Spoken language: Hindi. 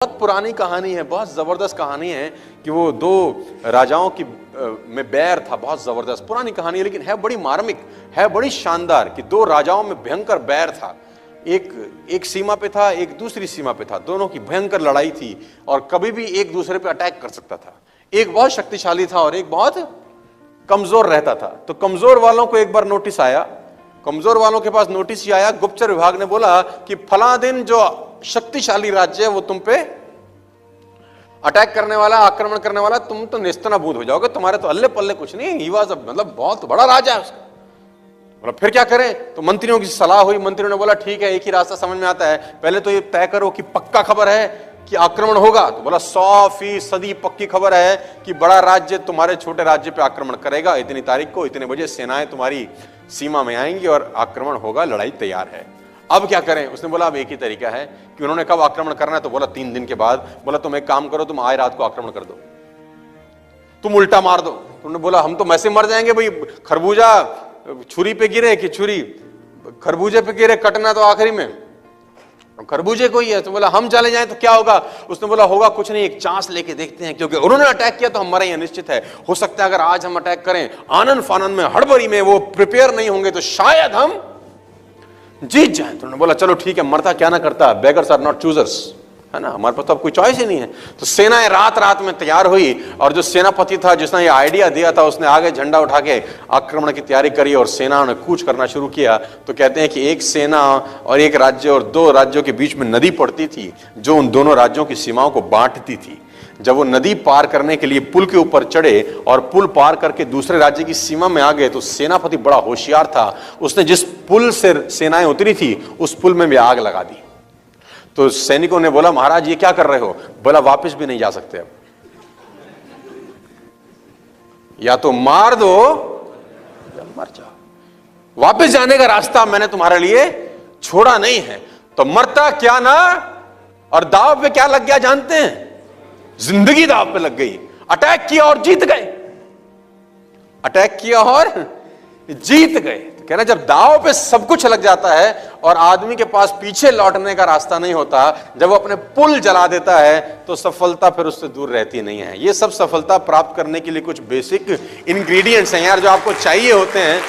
बहुत पुरानी कहानी है, बहुत जबरदस्त कहानी है कि वो दो राजाओं की में बैर था। बहुत जबरदस्त पुरानी कहानी है, लेकिन है बड़ी मार्मिक, है बड़ी शानदार कि दो राजाओं में भयंकर बैर था। एक सीमा पे था, एक दूसरी सीमा पे था। दोनों की भयंकर लड़ाई थी और कभी भी एक दूसरे पे अटैक कर सकता था। एक बहुत शक्तिशाली था और एक बहुत कमजोर रहता था। तो कमजोर वालों को एक बार नोटिस आया, कमजोर वालों के पास नोटिस ही आया। गुप्तचर विभाग ने बोला कि फला दिन जो शक्तिशाली राज्य है वो तुम पे अटैक करने वाला, आक्रमण करने वाला, तुम तो नेस्तनाबूद हो जाओगे, तुम्हारे तो अल्ले पल्ले कुछ नहीं। ही वाज मतलब बहुत बड़ा राजा है उसका। बोला फिर क्या करें? तो मंत्रियों की सलाह हुई। मंत्रियों ने बोला ठीक है, एक ही रास्ता समझ में आता है, पहले तो ये तय करो कि पक्का खबर है कि आक्रमण होगा। तो बोला 100% पक्की खबर है कि बड़ा राज्य तुम्हारे छोटे राज्य पे आक्रमण करेगा। इतनी तारीख को इतने बजे सेनाएं तुम्हारी सीमा में आएंगी और आक्रमण होगा, लड़ाई तैयार है। अब क्या करें? उसने बोला अब एक ही तरीका है कि उन्होंने कब आक्रमण करना है, तो बोला 3 दिन के बाद। बोला तुम एक काम करो, तुम आए रात को आक्रमण कर दो, तुम उल्टा मार दो। तुमने बोला हम तो वैसे मर जाएंगे भाई, खरबूजा छुरी पे गिरे कि छुरी खरबूजे पे गिरे, कटना तो आखिरी में खरबूजे को ही है। तो बोला हम चले जाएं तो क्या होगा? उसने बोला होगा कुछ नहीं, एक चांस लेके देखते हैं, क्योंकि उन्होंने अटैक किया तो हमारा यह निश्चित है। हो सकता है अगर आज हम अटैक करें, आनन फानन में, हड़बड़ी में, वो प्रिपेयर नहीं होंगे, तो शायद हम जीत जाए। तो उन्होंने बोला चलो ठीक है, मरता क्या ना करता, बेगर्स आर नॉट चूजर्स, है ना, हमारे पास तो अब कोई चॉइस ही नहीं है। तो सेनाएं रात रात में तैयार हुई और जो सेनापति था, जिसने ये आइडिया दिया था, उसने आगे झंडा उठा के आक्रमण की तैयारी करी और सेना ने कूच करना शुरू किया। तो कहते हैं कि एक सेना और एक राज्य और 2 राज्यों के बीच में नदी पड़ती थी जो उन दोनों राज्यों की सीमाओं को बांटती थी। जब वो नदी पार करने के लिए पुल के ऊपर चढ़े और पुल पार करके दूसरे राज्य की सीमा में आ गए, तो सेनापति बड़ा होशियार था, उसने जिस पुल से सेनाएं उतरी थी उस पुल में भी आग लगा दी। तो सैनिकों ने बोला महाराज ये क्या कर रहे हो? बोला वापस भी नहीं जा सकते, अब या तो मार दो या मर जाओ, वापस जाने का रास्ता मैंने तुम्हारे लिए छोड़ा नहीं है। तो मरता क्या ना, और दाव पे क्या लग गया जानते हैं? जिंदगी दाव पे लग गई। अटैक किया और जीत गए, अटैक किया और जीत गए। तो कहना जब दाव पे सब कुछ लग जाता है और आदमी के पास पीछे लौटने का रास्ता नहीं होता, जब वो अपने पुल जला देता है, तो सफलता फिर उससे दूर रहती नहीं है। ये सब सफलता प्राप्त करने के लिए कुछ बेसिक इंग्रेडिएंट्स हैं यार, जो आपको चाहिए होते हैं।